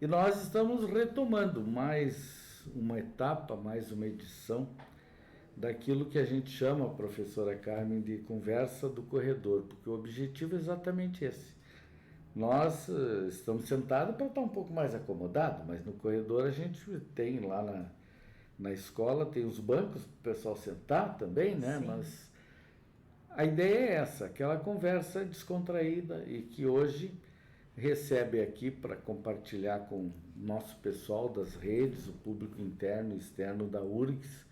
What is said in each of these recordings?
E nós estamos retomando mais uma etapa, mais uma edição daquilo que a gente chama, professora Carmen, de conversa do corredor, porque o objetivo é exatamente esse. Nós estamos sentados para estar um pouco mais acomodado, mas no corredor a gente tem lá na escola, tem os bancos para o pessoal sentar também, né? Sim. Mas a ideia é essa, aquela conversa descontraída e que hoje recebe aqui para compartilhar com o nosso pessoal das redes, o público interno e externo da URGS,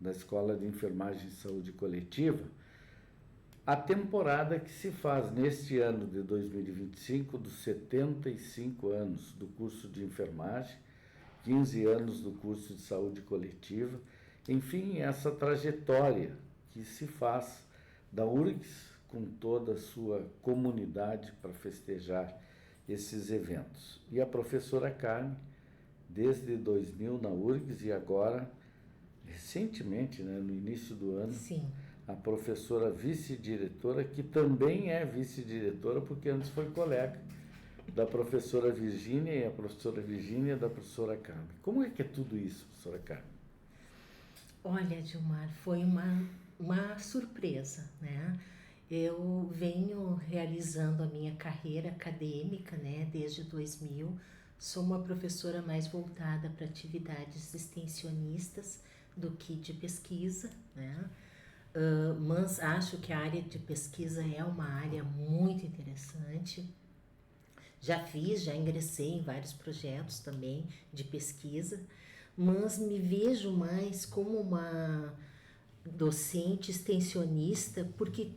da Escola de Enfermagem e Saúde Coletiva, a temporada que se faz neste ano de 2025 dos 75 anos do curso de enfermagem, 15 anos do curso de saúde coletiva, enfim, essa trajetória que se faz da URGS com toda a sua comunidade para festejar esses eventos. E a professora Carmen, desde 2000 na URGS e agora, recentemente, né, no início do ano, Sim. a professora vice-diretora, que também é vice-diretora, porque antes foi colega da professora Virgínia, e a professora Virgínia da professora Carmen. Como é que é tudo isso, professora Carmen? Olha, Gilmar, foi uma surpresa, né? Eu venho realizando a minha carreira acadêmica, né, desde 2000. Sou uma professora mais voltada para atividades extensionistas do que de pesquisa, né? Mas acho que a área de pesquisa é uma área muito interessante. Já ingressei em vários projetos também de pesquisa, mas me vejo mais como uma docente extensionista porque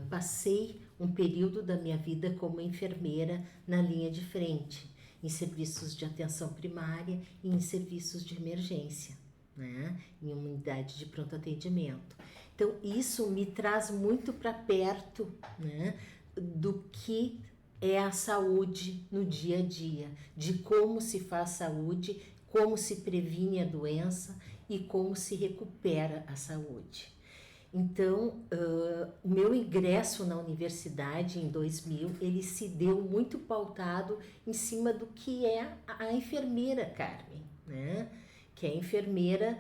passei um período da minha vida como enfermeira na linha de frente, em serviços de atenção primária e em serviços de emergência, né? Em uma unidade de pronto atendimento. Então isso me traz muito para perto, né, do que é a saúde no dia a dia, de como se faz saúde, como se previne a doença e como se recupera a saúde. Então, o meu ingresso na universidade em 2000, ele se deu muito pautado em cima do que é a enfermeira Carmen, né? Que é a enfermeira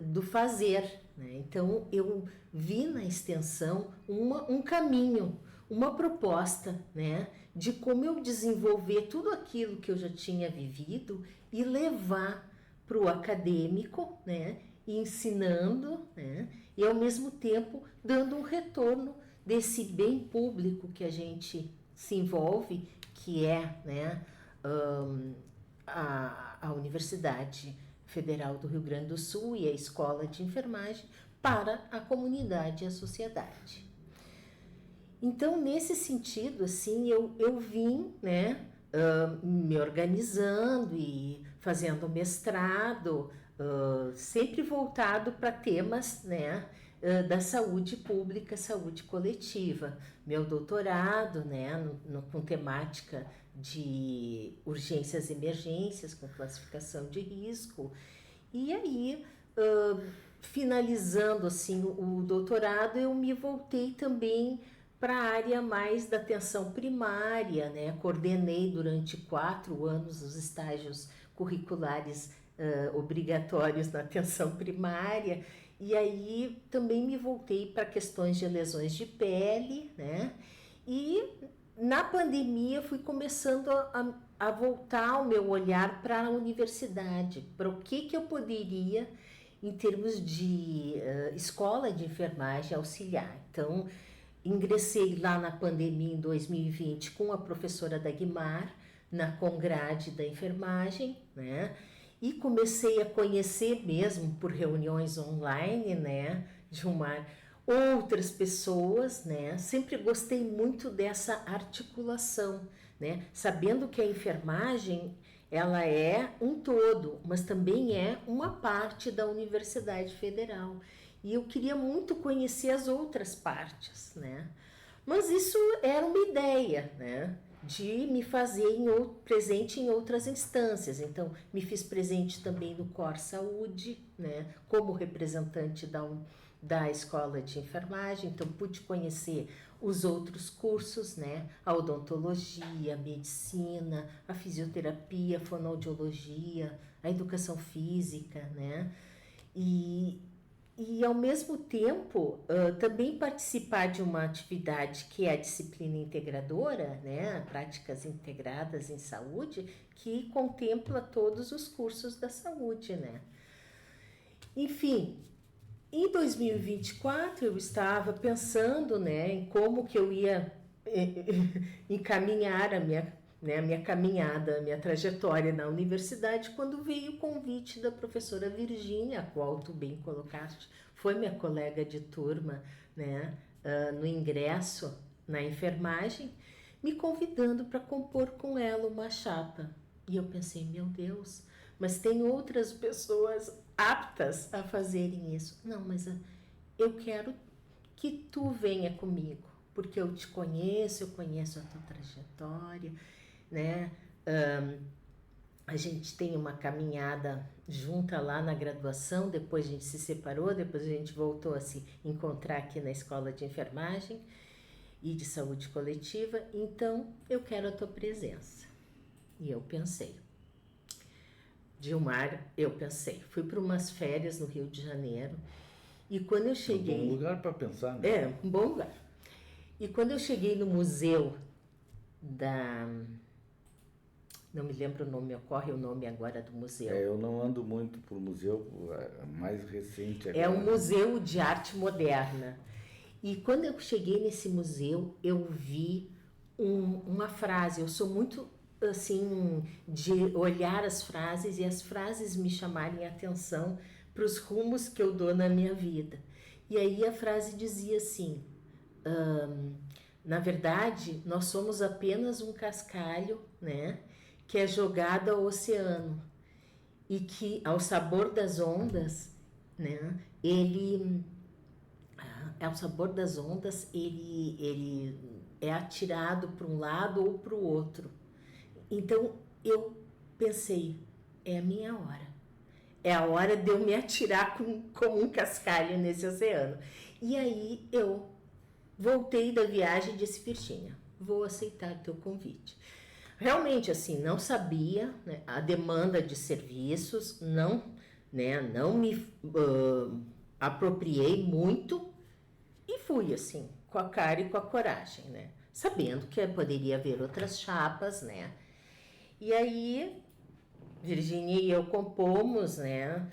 do fazer, né? Então, eu vi na extensão um caminho, uma proposta, né, de como eu desenvolver tudo aquilo que eu já tinha vivido e levar para o acadêmico, né, e ensinando, né, e ao mesmo tempo dando um retorno desse bem público que a gente se envolve, que é, né, a Universidade Federal do Rio Grande do Sul e a Escola de Enfermagem para a comunidade e a sociedade. Então, nesse sentido, assim, eu vim, né, me organizando e fazendo mestrado, sempre voltado para temas, né, da saúde pública, saúde coletiva. Meu doutorado, né, com temática de urgências e emergências, com classificação de risco. E aí, finalizando assim o doutorado, eu me voltei também para a área mais da atenção primária, né? Coordenei durante 4 anos os estágios curriculares obrigatórios na atenção primária, e aí também me voltei para questões de lesões de pele, né? E na pandemia fui começando a voltar o meu olhar para a universidade, para o que eu poderia em termos de escola de enfermagem auxiliar. Então, ingressei lá na pandemia em 2020 com a professora Dagmar, na Congrade da enfermagem, né? E comecei a conhecer mesmo por reuniões online, né, Gilmar, outras pessoas, né? Sempre gostei muito dessa articulação, né? Sabendo que a enfermagem, ela é um todo, mas também é uma parte da Universidade Federal. E eu queria muito conhecer as outras partes, né? Mas isso era uma ideia, né, de me fazer presente em outras instâncias. Então, me fiz presente também no COR Saúde, né, como representante da escola de enfermagem, então pude conhecer os outros cursos, né? A odontologia, a medicina, a fisioterapia, a fonoaudiologia, a educação física, né? E ao mesmo tempo, também participar de uma atividade que é a disciplina integradora, né? Práticas integradas em saúde, que contempla todos os cursos da saúde, né? Enfim, em 2024 eu estava pensando, né, em como que eu ia encaminhar a minha caminhada, a minha trajetória na universidade, quando veio o convite da professora Virgínia, a qual tu bem colocaste, foi minha colega de turma, né, no ingresso na enfermagem, me convidando para compor com ela uma chapa. E eu pensei, meu Deus, mas tem outras pessoas aptas a fazerem isso. Não, mas eu quero que tu venha comigo, porque eu te conheço, eu conheço a tua trajetória, né? A gente tem uma caminhada junta lá na graduação, depois a gente se separou, depois a gente voltou a se encontrar aqui na escola de enfermagem e de saúde coletiva, então eu quero a tua presença. E eu pensei, Gilmar, fui para umas férias no Rio de Janeiro e quando eu cheguei... Um bom lugar para pensar, né? É, um bom lugar. E quando eu cheguei no museu não me lembro o nome, ocorre o nome agora do museu. Eu não ando muito por museu, mais recente agora. É um museu de arte moderna. E quando eu cheguei nesse museu, eu vi uma frase, eu sou muito assim, de olhar as frases e as frases me chamarem a atenção para os rumos que eu dou na minha vida. E aí a frase dizia assim, na verdade, nós somos apenas um cascalho, né, que é jogado ao oceano e que, ao sabor das ondas, né, ele é atirado para um lado ou para o outro. Então eu pensei, é a minha hora. É a hora de eu me atirar como um cascalho nesse oceano. E aí eu voltei da viagem e disse, Virgínia, vou aceitar o teu convite. Realmente, assim, não sabia, né, a demanda de serviços, não me apropriei muito e fui, assim, com a cara e com a coragem, né? Sabendo que poderia haver outras chapas, né? E aí, Virgínia e eu compomos, né?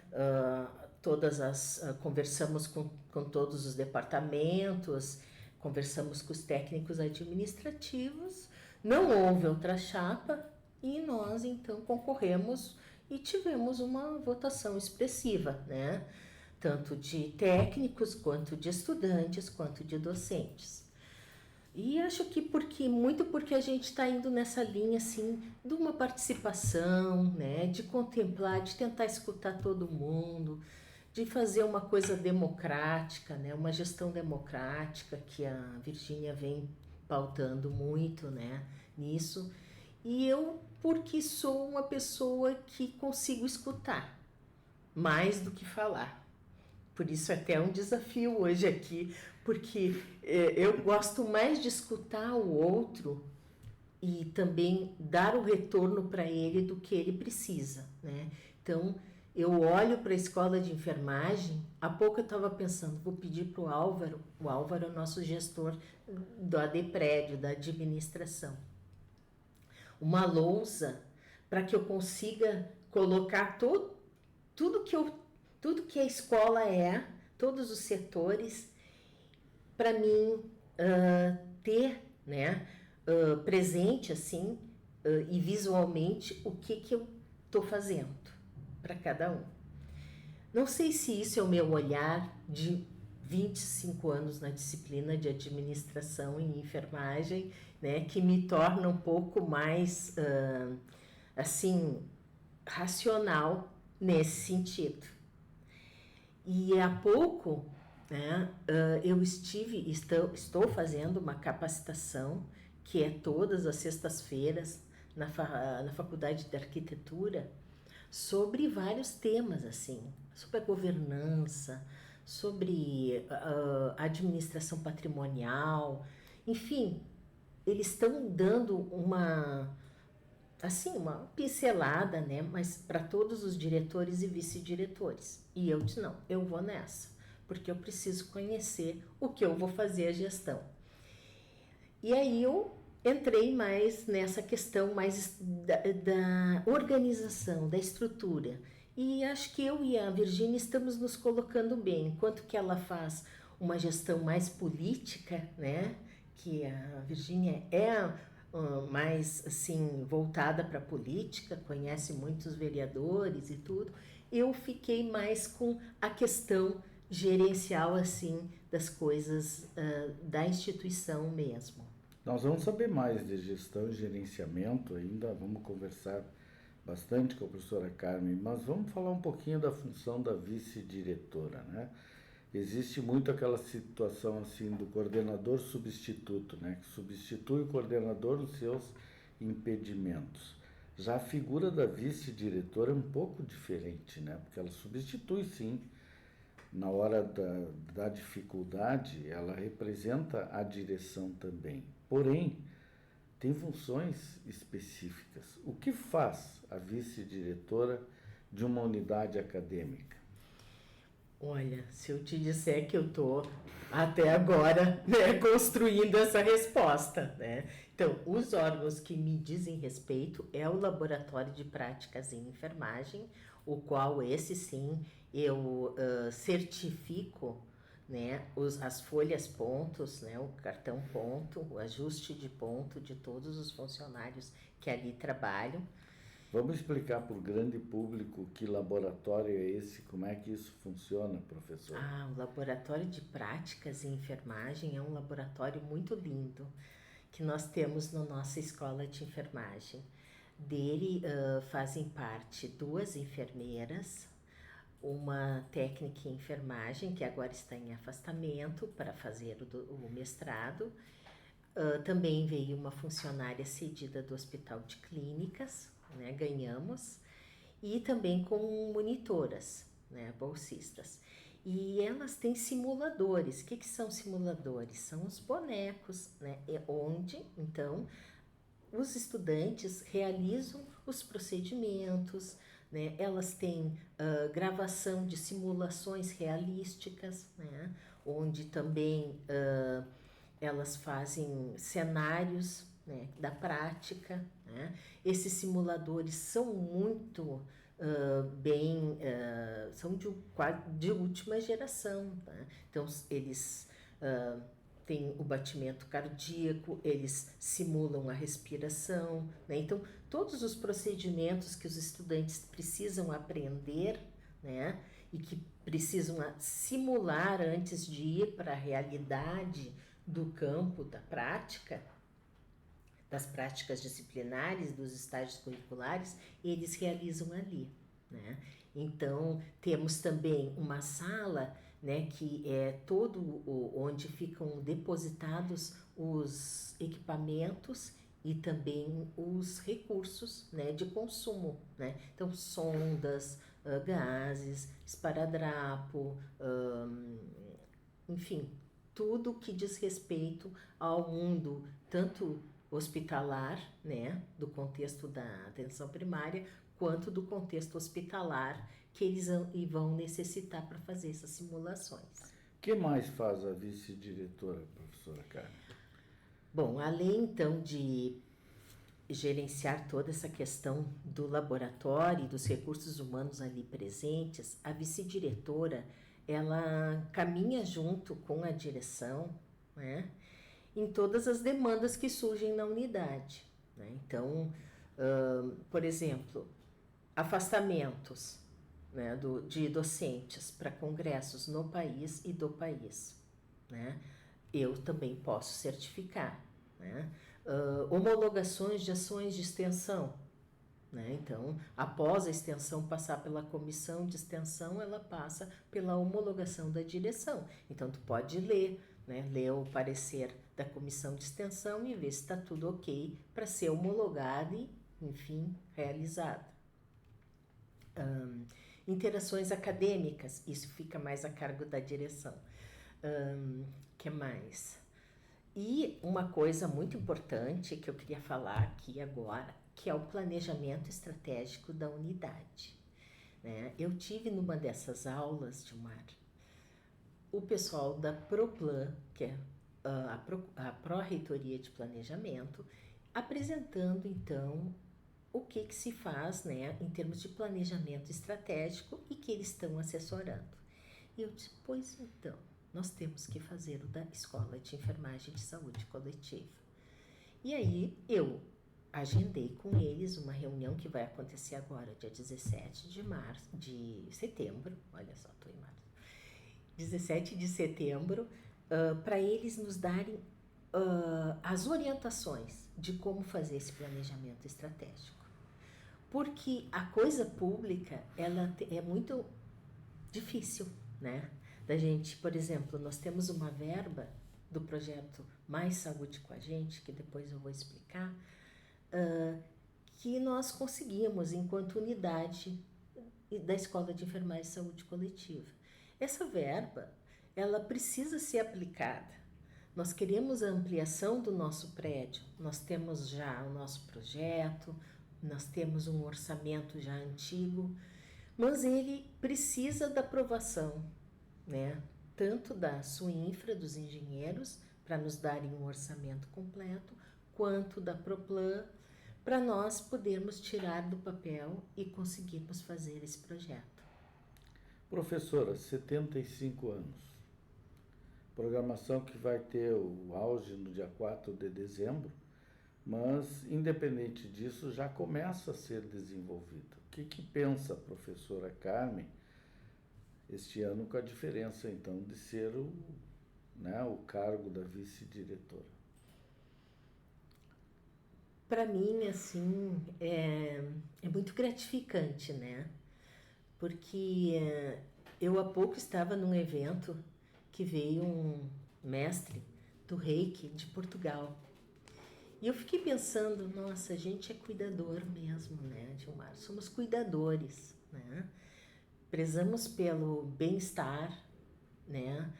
Conversamos com todos os departamentos, conversamos com os técnicos administrativos, não houve outra chapa e nós então concorremos e tivemos uma votação expressiva, né? Tanto de técnicos, quanto de estudantes, quanto de docentes. E acho que muito porque a gente está indo nessa linha assim de uma participação, né? De contemplar, de tentar escutar todo mundo, de fazer uma coisa democrática, né? Uma gestão democrática que a Virgínia vem pautando muito, né? Nisso. E eu, porque sou uma pessoa que consigo escutar mais do que falar. Por isso até é um desafio hoje aqui, porque eu gosto mais de escutar o outro e também dar o retorno para ele do que ele precisa, né? Então, eu olho para a escola de enfermagem, há pouco eu estava pensando, vou pedir para o Álvaro é o nosso gestor do ADPrédio, da administração, uma lousa para que eu consiga colocar tudo que a escola é, todos os setores, para mim ter, né, presente assim e visualmente o que eu estou fazendo para cada um. Não sei se isso é o meu olhar de 25 anos na disciplina de administração em enfermagem, né, que me torna um pouco mais assim racional nesse sentido. E há pouco, né, estou fazendo uma capacitação que é todas as sextas-feiras na Faculdade de Arquitetura sobre vários temas, assim, sobre a governança, sobre administração patrimonial, enfim, eles estão dando uma pincelada, né? Mas para todos os diretores e vice-diretores. E eu disse, não, eu vou nessa, porque eu preciso conhecer o que eu vou fazer a gestão. E aí eu entrei mais nessa questão mais da organização, da estrutura. E acho que eu e a Virgínia estamos nos colocando bem, enquanto que ela faz uma gestão mais política, né? Que a Virgínia é mais assim voltada para a política, conhece muitos vereadores e tudo. Eu fiquei mais com a questão gerencial assim das coisas da instituição mesmo. Nós vamos saber mais de gestão e gerenciamento ainda, vamos conversar bastante com a professora Carmen, mas vamos falar um pouquinho da função da vice-diretora, né? Existe muito aquela situação assim do coordenador substituto, né? Que substitui o coordenador nos seus impedimentos. Já a figura da vice-diretora é um pouco diferente, né? Porque ela substitui sim, na hora da dificuldade, ela representa a direção também. Porém, tem funções específicas. O que faz a vice-diretora de uma unidade acadêmica? Olha, se eu te disser que eu estou até agora, né, construindo essa resposta, né? Então, os órgãos que me dizem respeito é o Laboratório de Práticas em Enfermagem, o qual esse sim eu certifico, né, as folhas pontos, né, o cartão ponto, o ajuste de ponto de todos os funcionários que ali trabalham. Vamos explicar para o grande público que laboratório é esse, como é que isso funciona, professor? O Laboratório de Práticas em Enfermagem é um laboratório muito lindo que nós temos na nossa escola de enfermagem. Dele fazem parte 2 enfermeiras, uma técnica em enfermagem que agora está em afastamento para fazer o mestrado. Também veio uma funcionária cedida do Hospital de Clínicas, né, ganhamos, e também com monitoras, né, bolsistas. E elas têm simuladores. O que são simuladores? São os bonecos, né, onde, então, os estudantes realizam os procedimentos, né, elas têm gravação de simulações realísticas, né, onde também elas fazem cenários, né, da prática, né? Esses simuladores são muito são de última geração, tá? Então eles têm o batimento cardíaco, eles simulam a respiração, né? Então todos os procedimentos que os estudantes precisam aprender, né, e que precisam simular antes de ir para a realidade do campo da prática, das práticas disciplinares, dos estágios curriculares, eles realizam ali, né? Então, temos também uma sala, né, que é onde ficam depositados os equipamentos e também os recursos, né, de consumo, né? Então, sondas, gases, esparadrapo, enfim, tudo que diz respeito ao mundo, tanto hospitalar, né, do contexto da atenção primária, quanto do contexto hospitalar que eles vão necessitar para fazer essas simulações. O que mais faz a vice-diretora, professora Carmen? Bom, além então de gerenciar toda essa questão do laboratório e dos recursos humanos ali presentes, a vice-diretora, ela caminha junto com a direção, né, em todas as demandas que surgem na unidade, né? Então, por exemplo, afastamentos, né, de docentes para congressos no país e do país, né? Eu também posso certificar, né? Homologações de ações de extensão, né? Então, após a extensão passar pela comissão de extensão, ela passa pela homologação da direção. Então, tu pode ler, né? Ler o parecer da comissão de extensão e ver se está tudo ok para ser homologado e, enfim, realizado. Interações acadêmicas, isso fica mais a cargo da direção. Que mais? E uma coisa muito importante que eu queria falar aqui agora, que é o planejamento estratégico da unidade, né? Eu tive numa dessas aulas, Gilmar, o pessoal da PROPLAN, que é a Pró-Reitoria de Planejamento, apresentando então o que se faz, né, em termos de planejamento estratégico e que eles estão assessorando. E eu disse, pois então, nós temos que fazer o da Escola de Enfermagem de Saúde Coletiva. E aí eu agendei com eles uma reunião que vai acontecer agora, dia 17 de setembro, olha só, estou em março, 17 de setembro, para eles nos darem as orientações de como fazer esse planejamento estratégico. Porque a coisa pública, ela é muito difícil, né? Da gente, por exemplo, nós temos uma verba do projeto Mais Saúde com a Gente, que depois eu vou explicar, que nós conseguimos enquanto unidade da Escola de Enfermagem e Saúde Coletiva. Essa verba, ela precisa ser aplicada. Nós queremos a ampliação do nosso prédio, nós temos já o nosso projeto, nós temos um orçamento já antigo, mas ele precisa da aprovação, né? Tanto da SUINFRA, dos engenheiros, para nos darem um orçamento completo, quanto da PROPLAN, para nós podermos tirar do papel e conseguirmos fazer esse projeto. Professora, 75 anos. Programação que vai ter o auge no dia 4 de dezembro, mas, independente disso, já começa a ser desenvolvida. O que pensa a professora Carmen este ano com a diferença, então, de ser o cargo da vice-diretora? Para mim, assim, é muito gratificante, né? Porque eu há pouco estava num evento que veio um mestre do Reiki de Portugal. E eu fiquei pensando, nossa, a gente é cuidador mesmo, né, Gilmar? Somos cuidadores, né? Prezamos pelo bem-estar, né?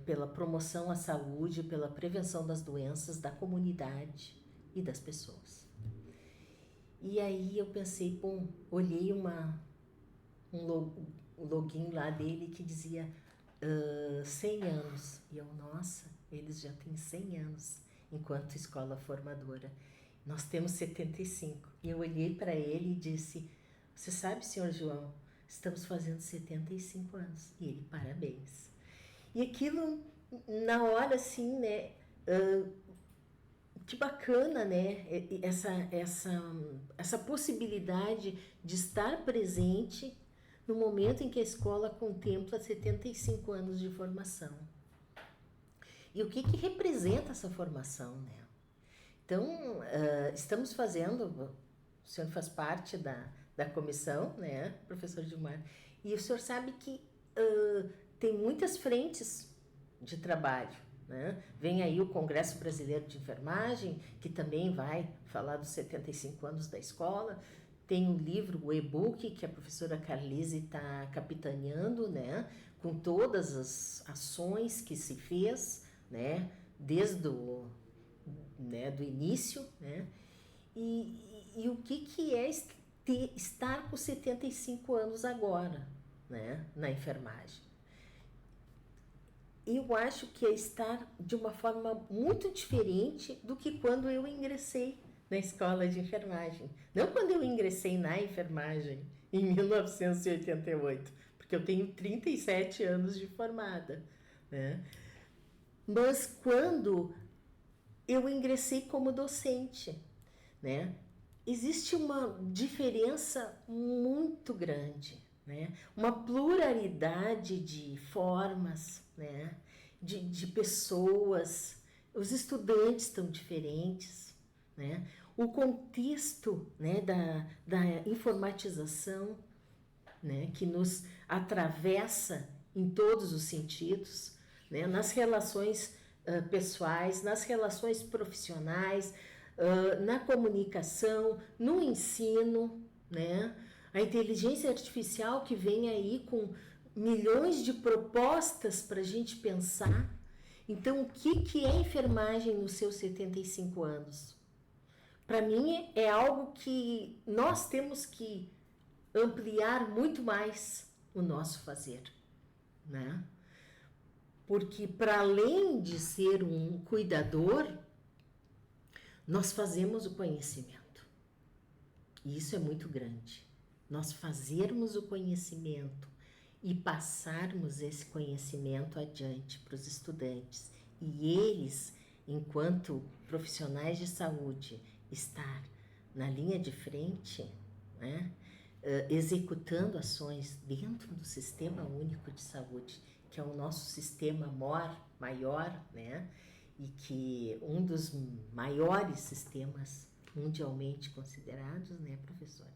Pela promoção à saúde, pela prevenção das doenças da comunidade e das pessoas. E aí eu pensei, bom, olhei um login lá dele que dizia 100 anos. E eu, nossa, eles já têm 100 anos enquanto escola formadora. Nós temos 75. E eu olhei para ele e disse, você sabe, senhor João, estamos fazendo 75 anos. E ele, parabéns. E aquilo, na hora, assim, né, que bacana, né, essa possibilidade de estar presente no momento em que a escola contempla 75 anos de formação. E o que representa essa formação, né? Então, estamos fazendo, o senhor faz parte da comissão, né, professor Gilmar, e o senhor sabe que tem muitas frentes de trabalho, né? Vem aí o Congresso Brasileiro de Enfermagem, que também vai falar dos 75 anos da escola. Tem o livro, o e-book, que a professora Carlise está capitaneando, né? Com todas as ações que se fez, né? Desde do início, né? E o que é estar com 75 anos agora, né? Na enfermagem. Eu acho que é estar de uma forma muito diferente do que quando eu ingressei na escola de enfermagem. Não quando eu ingressei na enfermagem, em 1988, porque eu tenho 37 anos de formada, né? Mas quando eu ingressei como docente, né? Existe uma diferença muito grande, né? Uma pluralidade de formas, né? De pessoas, os estudantes estão diferentes, né? O contexto, né, da informatização, né, que nos atravessa em todos os sentidos, né, nas relações pessoais, nas relações profissionais, na comunicação, no ensino, né? A inteligência artificial que vem aí com milhões de propostas para a gente pensar. Então, o que é enfermagem nos seus 75 anos? Para mim, é algo que nós temos que ampliar muito mais o nosso fazer, né? Porque, para além de ser um cuidador, nós fazemos o conhecimento. E isso é muito grande. Nós fazermos o conhecimento e passarmos esse conhecimento adiante para os estudantes. E eles, enquanto profissionais de saúde, estar na linha de frente, né, executando ações dentro do Sistema Único de Saúde, que é o nosso sistema maior, né, e que um dos maiores sistemas mundialmente considerados, né, professor?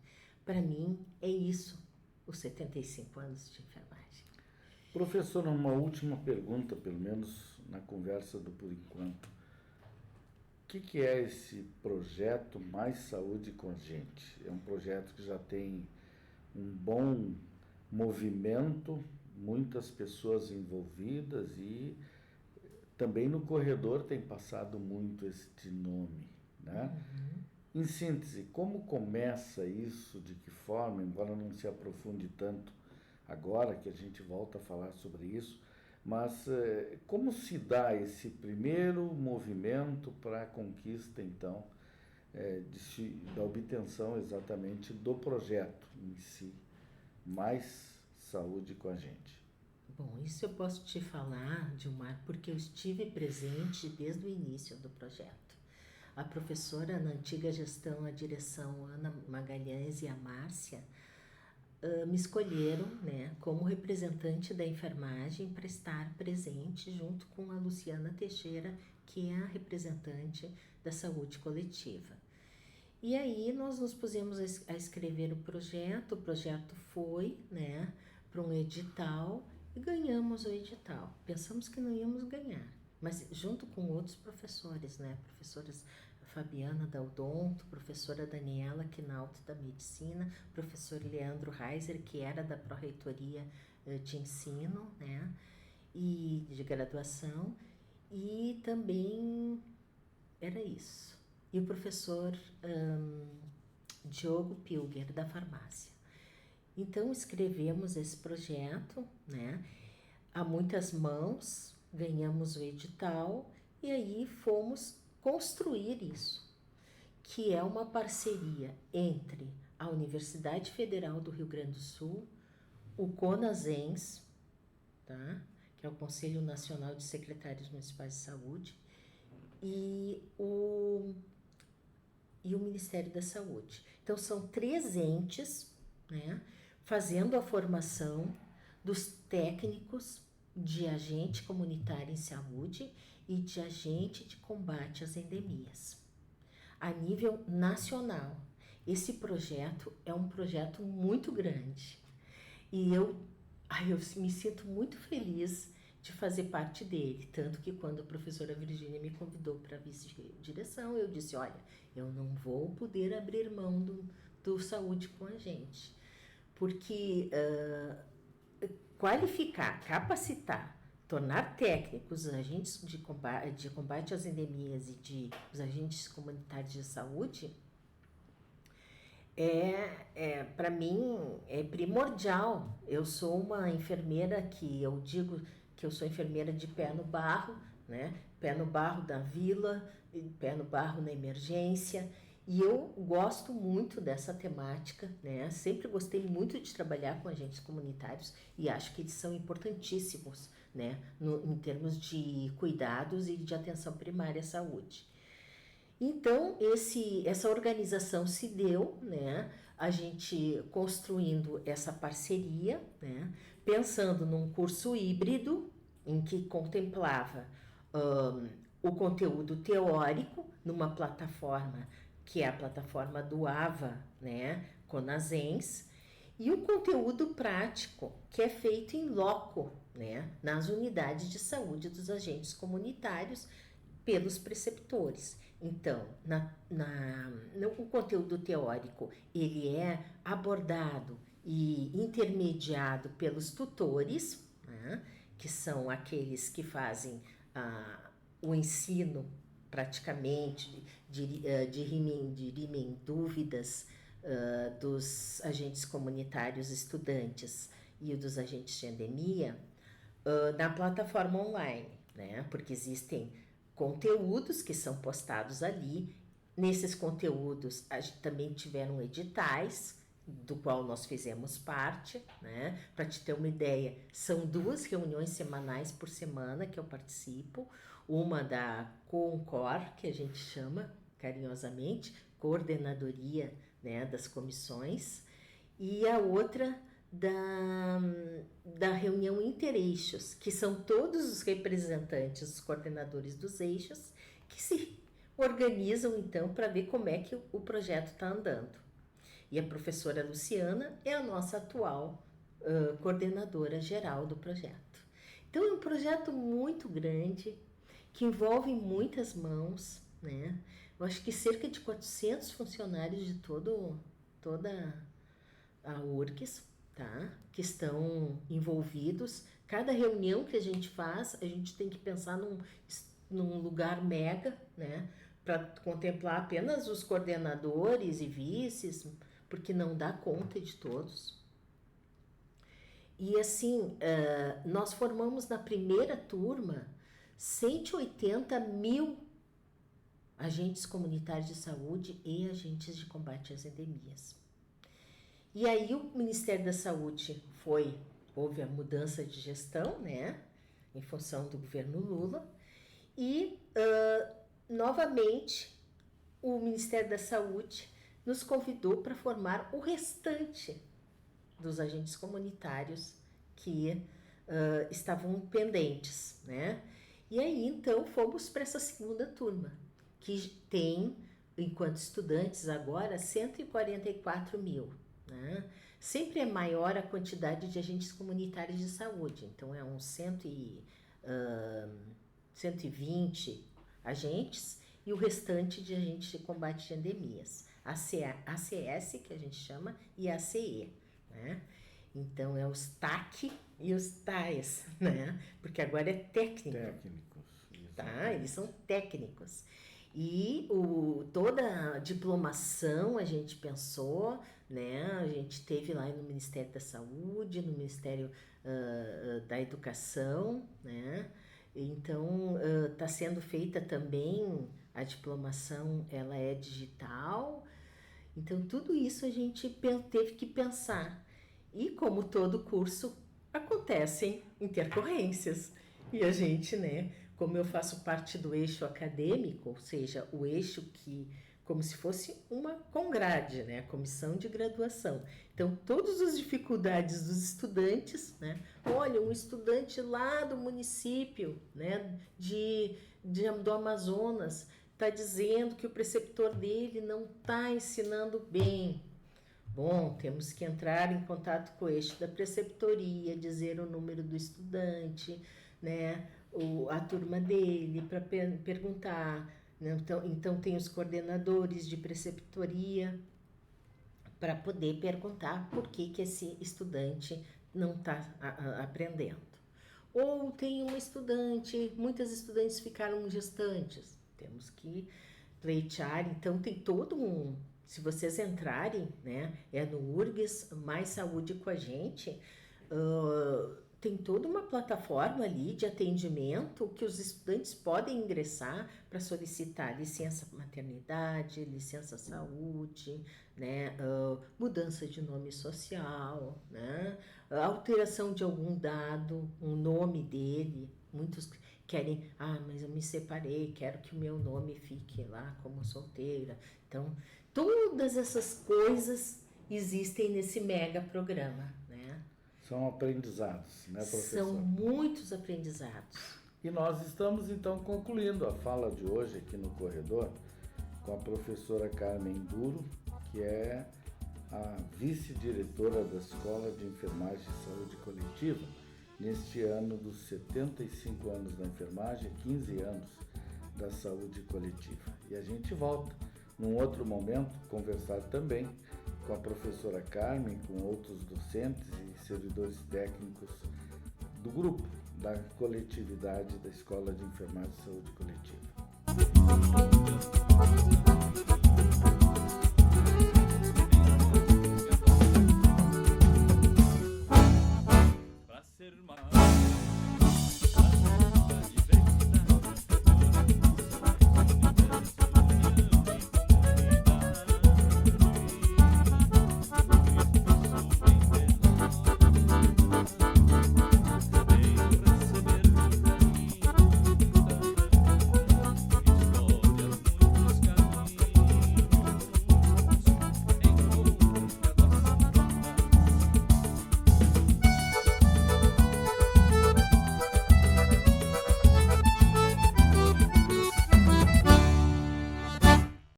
Para mim, é isso, os 75 anos de enfermagem. Professor, uma última pergunta, pelo menos na conversa do Por Enquanto. O que é esse projeto Mais Saúde com Gente? É um projeto que já tem um bom movimento, muitas pessoas envolvidas e também no corredor tem passado muito este nome, né? Em síntese, como começa isso, de que forma, embora não se aprofunde tanto agora que a gente volta a falar sobre isso, mas como se dá esse primeiro movimento para a conquista, então, da obtenção exatamente do projeto em si, Mais Saúde com a Gente? Bom, isso eu posso te falar, Dilmar, porque eu estive presente desde o início do projeto. A professora, na antiga gestão, a direção Ana Magalhães e a Márcia, me escolheram, né, como representante da enfermagem para estar presente junto com a Luciana Teixeira, que é a representante da saúde coletiva. E aí nós nos pusemos a escrever o projeto foi, né, para um edital e ganhamos o edital. Pensamos que não íamos ganhar, mas junto com outros professores, né, professoras Fabiana da Odonto, professora Daniela Quinalto da Medicina, professor Leandro Reiser, que era da Pró-Reitoria de Ensino, né, e de graduação, e também era isso. E o professor Diogo Pilger, da farmácia. Então, escrevemos esse projeto, né, a muitas mãos, ganhamos o edital e aí fomos construir isso, que é uma parceria entre a Universidade Federal do Rio Grande do Sul, o CONASENS, tá? Que é o Conselho Nacional de Secretários Municipais de Saúde, e o Ministério da Saúde. Então, são 3 entes, né, fazendo a formação dos técnicos de agente comunitário em saúde e de agente de combate às endemias. A nível nacional, esse projeto é um projeto muito grande e eu me sinto muito feliz de fazer parte dele, tanto que quando a professora Virgínia me convidou para vice-direção, eu disse, olha, eu não vou poder abrir mão do saúde com a gente, porque qualificar, capacitar, tornar técnicos os agentes de combate às endemias e os agentes comunitários de saúde para mim é primordial. Eu sou uma enfermeira que eu digo que eu sou enfermeira de pé no barro, né? Pé no barro da vila, pé no barro na emergência. E eu gosto muito dessa temática, né? Sempre gostei muito de trabalhar com agentes comunitários e acho que eles são importantíssimos, né? Em termos de cuidados e de atenção primária à saúde. Então, essa organização se deu, né? A gente construindo essa parceria, né? Pensando num curso híbrido em que contemplava o conteúdo teórico numa plataforma que é a plataforma do AVA, né, CONASENS, e o conteúdo prático, que é feito em loco, né, nas unidades de saúde dos agentes comunitários, pelos preceptores. Então, o conteúdo teórico, ele é abordado e intermediado pelos tutores, né, que são aqueles que fazem o ensino praticamente, dirimem dúvidas dos agentes comunitários estudantes e dos agentes de endemia na plataforma online, né? Porque existem conteúdos que são postados ali. Nesses conteúdos também tiveram editais, do qual nós fizemos parte, né? Para te ter uma ideia, são 2 reuniões semanais por semana que eu participo, uma da CONCOR, que a gente chama carinhosamente, coordenadoria, né, das comissões, e a outra da reunião intereixos, que são todos os representantes, os coordenadores dos eixos, que se organizam então para ver como é que o projeto está andando. E a professora Luciana é a nossa atual coordenadora geral do projeto. Então é um projeto muito grande, que envolve muitas mãos, né? Eu acho que cerca de 400 funcionários de toda a URGS, tá? Que estão envolvidos. Cada reunião que a gente faz, a gente tem que pensar num lugar mega, né? Para contemplar apenas os coordenadores e vices, porque não dá conta de todos. E assim, nós formamos na primeira turma 180 mil agentes comunitários de saúde e agentes de combate às endemias. E aí o Ministério da Saúde houve a mudança de gestão, né, em função do governo Lula, e novamente o Ministério da Saúde nos convidou para formar o restante dos agentes comunitários que estavam pendentes, né? E aí, então, fomos para essa segunda turma, que tem, enquanto estudantes agora, 144 mil, né? Sempre é maior a quantidade de agentes comunitários de saúde, então é uns 120 agentes e o restante de agentes de combate de endemias, ACS, que a gente chama, e ACE, né? Então é os TAC e os TAES, né? Porque agora é técnico. Técnicos. Tá? Eles são técnicos. E toda a diplomação a gente pensou, né? A gente teve lá no Ministério da Saúde, no Ministério da Educação, né? Então está sendo feita também a diplomação, ela é digital. Então tudo isso a gente teve que pensar. E como todo curso, acontecem intercorrências. E a gente, né, como eu faço parte do eixo acadêmico, ou seja, o eixo que, como se fosse uma congrade, né, comissão de graduação. Então, todas as dificuldades dos estudantes, né, olha, um estudante lá do município, né, do Amazonas, está dizendo que o preceptor dele não está ensinando bem. Bom, temos que entrar em contato com o eixo da preceptoria, dizer o número do estudante, né, a turma dele, para perguntar. Né? Então, tem os coordenadores de preceptoria para poder perguntar por que esse estudante não está aprendendo. Ou tem uma estudante, muitas estudantes ficaram gestantes, temos que pleitear, então tem todo se vocês entrarem, né, é no URGS Mais Saúde com a gente, tem toda uma plataforma ali de atendimento que os estudantes podem ingressar para solicitar licença maternidade, licença saúde, né, mudança de nome social, né, alteração de algum dado, um nome dele. Muitos querem, mas eu me separei, quero que o meu nome fique lá como solteira. Então, todas essas coisas existem nesse mega programa, né? São aprendizados, né, professor? São muitos aprendizados. E nós estamos, então, concluindo a fala de hoje aqui no corredor com a professora Carmen Duro, que é a vice-diretora da Escola de Enfermagem e Saúde Coletiva, neste ano dos 75 anos da enfermagem, 15 anos da saúde coletiva. E a gente volta num outro momento conversar também com a professora Carmen, com outros docentes e servidores técnicos do grupo da coletividade da Escola de Enfermagem e Saúde Coletiva.